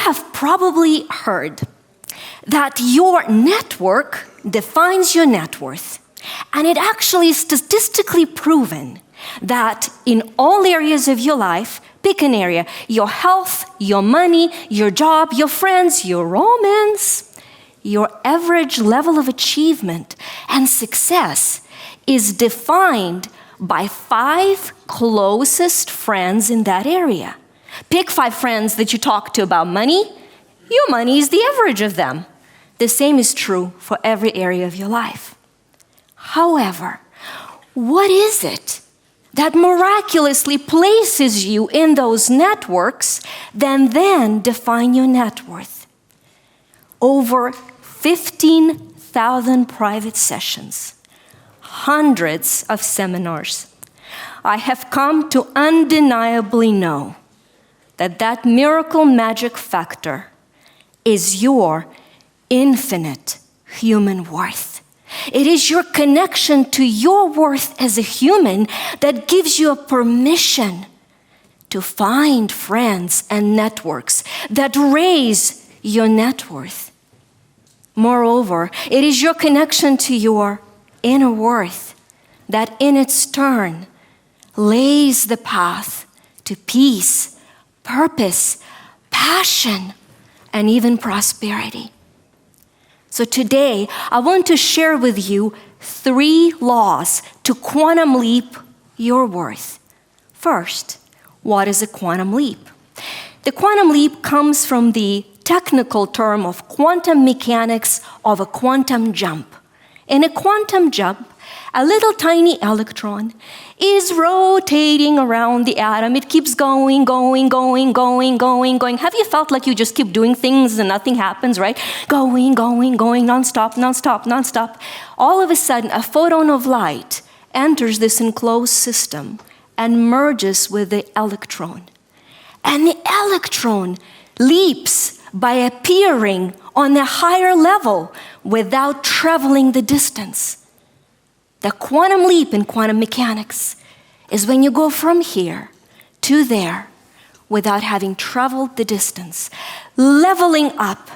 have probably heard that your network defines your net worth. And it actually is statistically proven that in all areas of your life, pick an area, your health, your money, your job, your friends, your romance, your average level of achievement and success is defined by 5 closest friends in that area. Pick 5 friends that you talk to about money. Your money is the average of them. The same is true for every area of your life. However, what is it that miraculously places you in those networks that then define your net worth? Over 15,000 private sessions, hundreds of seminars. I have come to undeniably know that miracle magic factor is your infinite human worth. It is your connection to your worth as a human that gives you a permission to find friends and networks that raise your net worth. Moreover, it is your connection to your inner worth that in its turn lays the path to peace, purpose, passion, and even prosperity. So today, I want to share with you 3 laws to quantum leap your worth. First, what is a quantum leap? The quantum leap comes from the technical term of quantum mechanics of a quantum jump. In a quantum jump, a little tiny electron is rotating around the atom. It keeps going. Have you felt like you just keep doing things and nothing happens, right? Going, nonstop. All of a sudden, a photon of light enters this enclosed system and merges with the electron. And the electron leaps by appearing on a higher level without traveling the distance. The quantum leap in quantum mechanics is when you go from here to there without having traveled the distance. Leveling up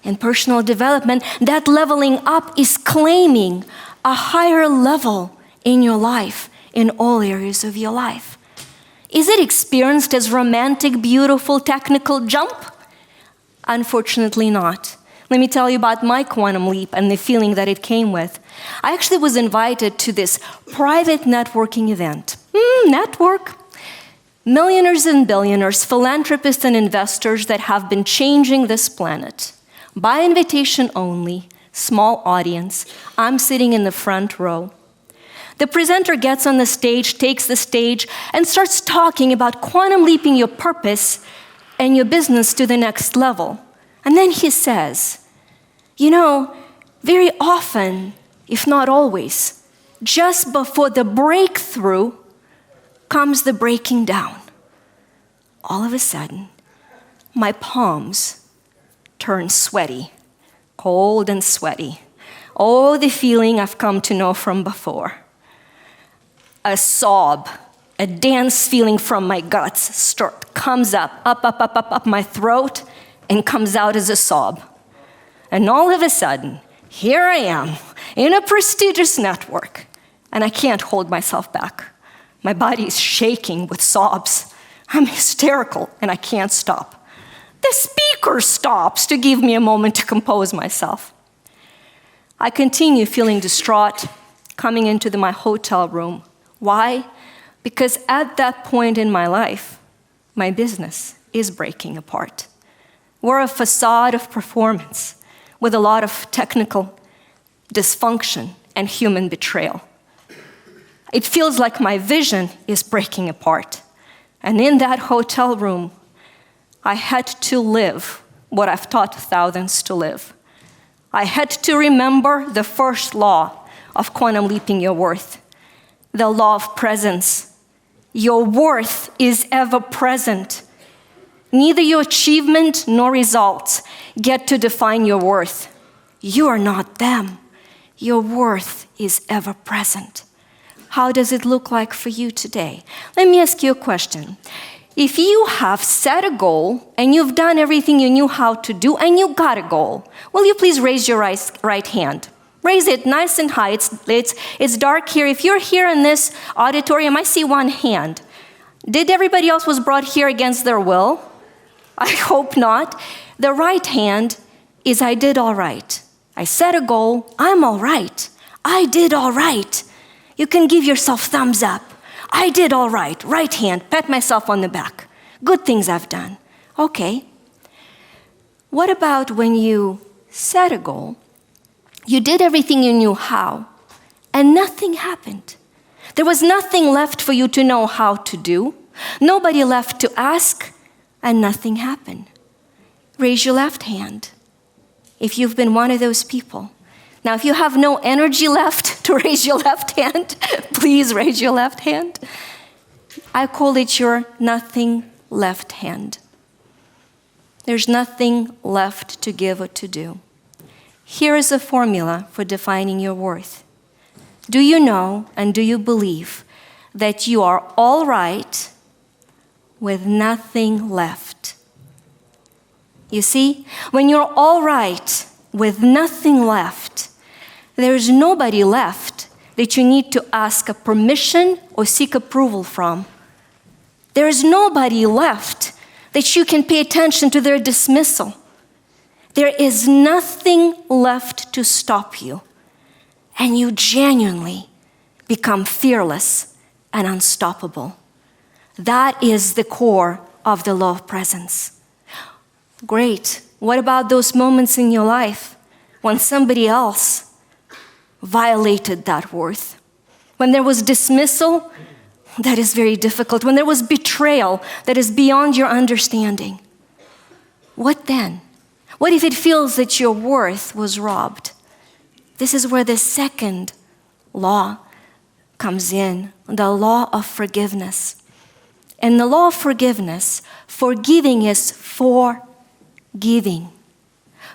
in personal development, that leveling up is claiming a higher level in your life, in all areas of your life. Is it experienced as romantic, beautiful, technical jump? Unfortunately not. Let me tell you about my quantum leap and the feeling that it came with. I actually was invited to this private networking event. Network. Millionaires and billionaires, philanthropists and investors that have been changing this planet. By invitation only, small audience. I'm sitting in the front row. The presenter gets on the stage, takes the stage, and starts talking about quantum leaping your purpose and your business to the next level. And then he says, very often, if not always, just before the breakthrough comes the breaking down. All of a sudden, my palms turn sweaty, cold and sweaty. Oh, the feeling I've come to know from before. A sob, a dance feeling from my guts comes up my throat and comes out as a sob. And all of a sudden, here I am in a prestigious network, and I can't hold myself back. My body is shaking with sobs. I'm hysterical, and I can't stop. The speaker stops to give me a moment to compose myself. I continue feeling distraught, coming into my hotel room. Why? Because at that point in my life, my business is breaking apart. We're a facade of performance with a lot of technical dysfunction and human betrayal. It feels like my vision is breaking apart. And in that hotel room, I had to live what I've taught thousands to live. I had to remember the first law of quantum leaping your worth, the law of presence. Your worth is ever present. Neither your achievement nor results get to define your worth. You are not them. Your worth is ever present. How does it look like for you today? Let me ask you a question. If you have set a goal and you've done everything you knew how to do and you got a goal, will you please raise your right hand? Raise it nice and high. It's dark here. If you're here in this auditorium, I see one hand. Did everybody else was brought here against their will? I hope not. The right hand is I did all right. I set a goal. I'm all right. I did all right. You can give yourself thumbs up. I did all right. Right hand. Pat myself on the back. Good things I've done. Okay. What about when you set a goal, you did everything you knew how, and nothing happened? There was nothing left for you to know how to do. Nobody left to ask, and nothing happened. Raise your left hand if you've been one of those people. Now, if you have no energy left to raise your left hand, please raise your left hand. I call it your nothing left hand. There's nothing left to give or to do. Here is a formula for defining your worth. Do you know and do you believe that you are all right with nothing left? You see, when you're all right with nothing left, there's nobody left that you need to ask a permission or seek approval from. There is nobody left that you can pay attention to their dismissal. There is nothing left to stop you, and you genuinely become fearless and unstoppable. That is the core of the law of presence. Great. What about those moments in your life when somebody else violated that worth? When there was dismissal, that is very difficult. When there was betrayal, that is beyond your understanding. What then? What if it feels that your worth was robbed? This is where the second law comes in, the law of forgiveness. In the law of forgiveness, forgiving is forgiving.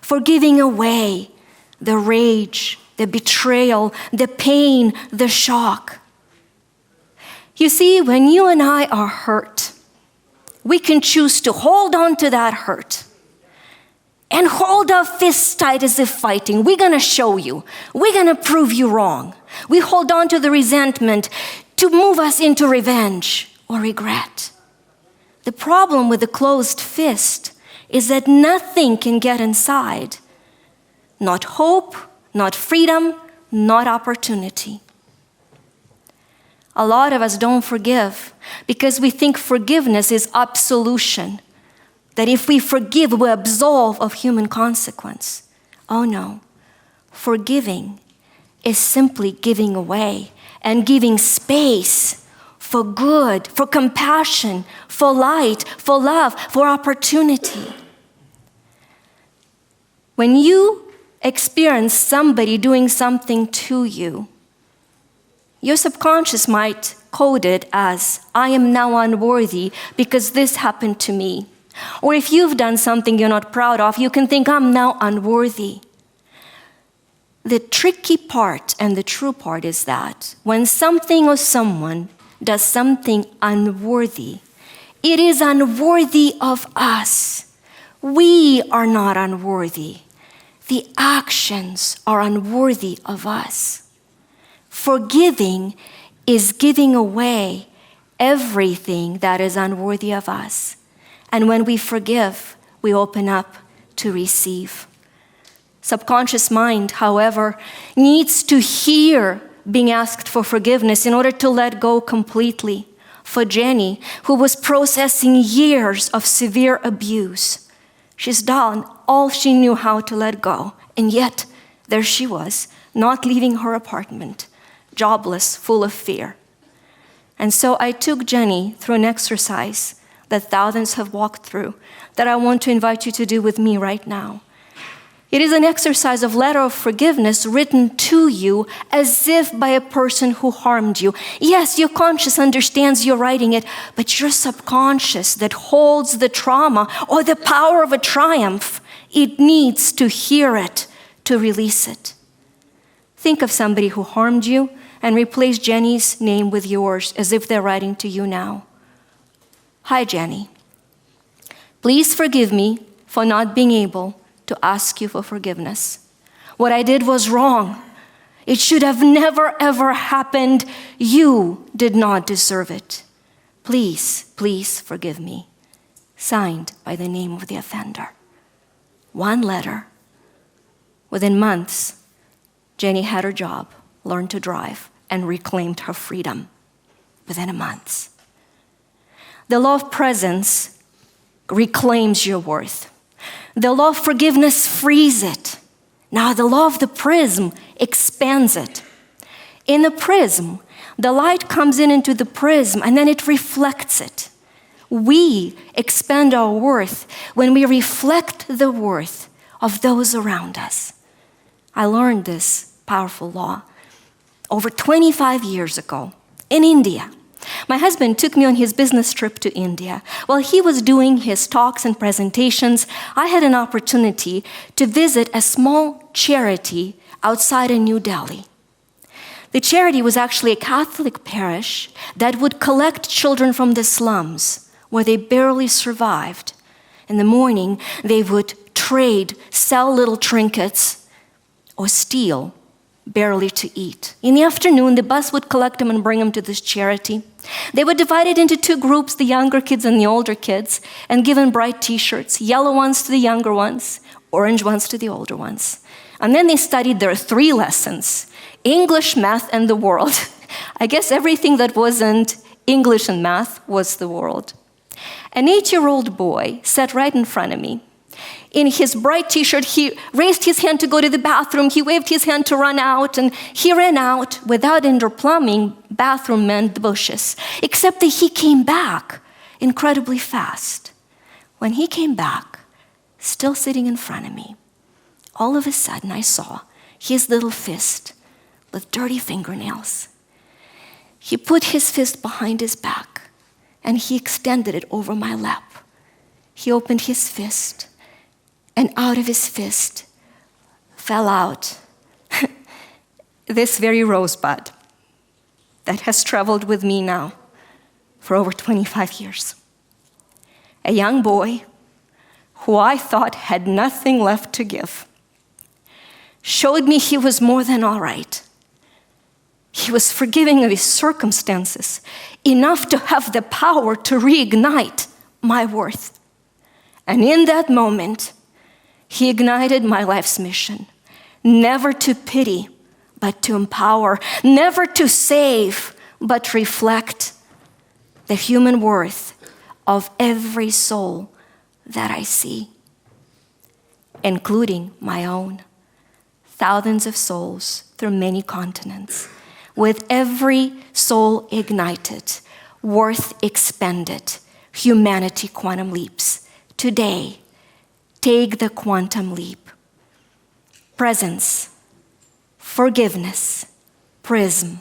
Forgiving away the rage, the betrayal, the pain, the shock. You see, when you and I are hurt, we can choose to hold on to that hurt and hold our fists tight as if fighting. We're going to show you. We're going to prove you wrong. We hold on to the resentment to move us into revenge or regret. The problem with the closed fist is that nothing can get inside. Not hope, not freedom, not opportunity. A lot of us don't forgive because we think forgiveness is absolution. That if we forgive, we absolve of human consequence. Oh no. Forgiving is simply giving away and giving space for good, for compassion, for light, for love, for opportunity. When you experience somebody doing something to you, your subconscious might code it as, I am now unworthy because this happened to me. Or if you've done something you're not proud of, you can think, I'm now unworthy. The tricky part and the true part is that when something or someone does something unworthy, it is unworthy of us. We are not unworthy. The actions are unworthy of us. Forgiving is giving away everything that is unworthy of us. And when we forgive, we open up to receive. Subconscious mind, however, needs to hear being asked for forgiveness in order to let go completely. For Jenny, who was processing years of severe abuse, she's done all she knew how to let go. And yet, there she was, not leaving her apartment, jobless, full of fear. And so I took Jenny through an exercise that thousands have walked through, that I want to invite you to do with me right now. It is an exercise of letter of forgiveness written to you as if by a person who harmed you. Yes, your conscious understands you're writing it, but your subconscious that holds the trauma or the power of a triumph, it needs to hear it to release it. Think of somebody who harmed you and replace Jenny's name with yours as if they're writing to you now. "Hi, Jenny. Please forgive me for not being able to ask you for forgiveness. What I did was wrong. It should have never, ever happened. You did not deserve it. Please, please forgive me." Signed by the name of the offender. One letter. Within months, Jenny had her job, learned to drive, and reclaimed her freedom. Within a month. The law of presence reclaims your worth. The law of forgiveness frees it. Now the law of the prism expands it. In the prism, the light comes into the prism and then it reflects it. We expand our worth when we reflect the worth of those around us. I learned this powerful law over 25 years ago in India. My husband took me on his business trip to India. While he was doing his talks and presentations, I had an opportunity to visit a small charity outside of New Delhi. The charity was actually a Catholic parish that would collect children from the slums where they barely survived. In the morning, they would trade, sell little trinkets, or steal barely to eat. In the afternoon, the bus would collect them and bring them to this charity. They would divide it into two groups, the younger kids and the older kids, and give them bright t-shirts, yellow ones to the younger ones, orange ones to the older ones. And then they studied their 3 lessons, English, math, and the world. I guess everything that wasn't English and math was the world. An 8-year-old boy sat right in front of me. In his bright t-shirt, he raised his hand to go to the bathroom. He waved his hand to run out, and he ran out without indoor plumbing, bathroom meant the bushes, except that he came back incredibly fast. When he came back, still sitting in front of me, all of a sudden I saw his little fist with dirty fingernails. He put his fist behind his back, and he extended it over my lap. He opened his fist, and out of his fist fell out this very rosebud that has traveled with me now for over 25 years. A young boy who I thought had nothing left to give showed me he was more than all right. He was forgiving of his circumstances, enough to have the power to reignite my worth. And in that moment, he ignited my life's mission, never to pity, but to empower, never to save, but reflect the human worth of every soul that I see, including my own. Thousands of souls through many continents. With every soul ignited, worth expended, humanity quantum leaps. Today, take the quantum leap. Presence, forgiveness, prism.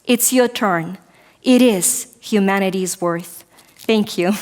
It's your turn. It is humanity's worth. Thank you.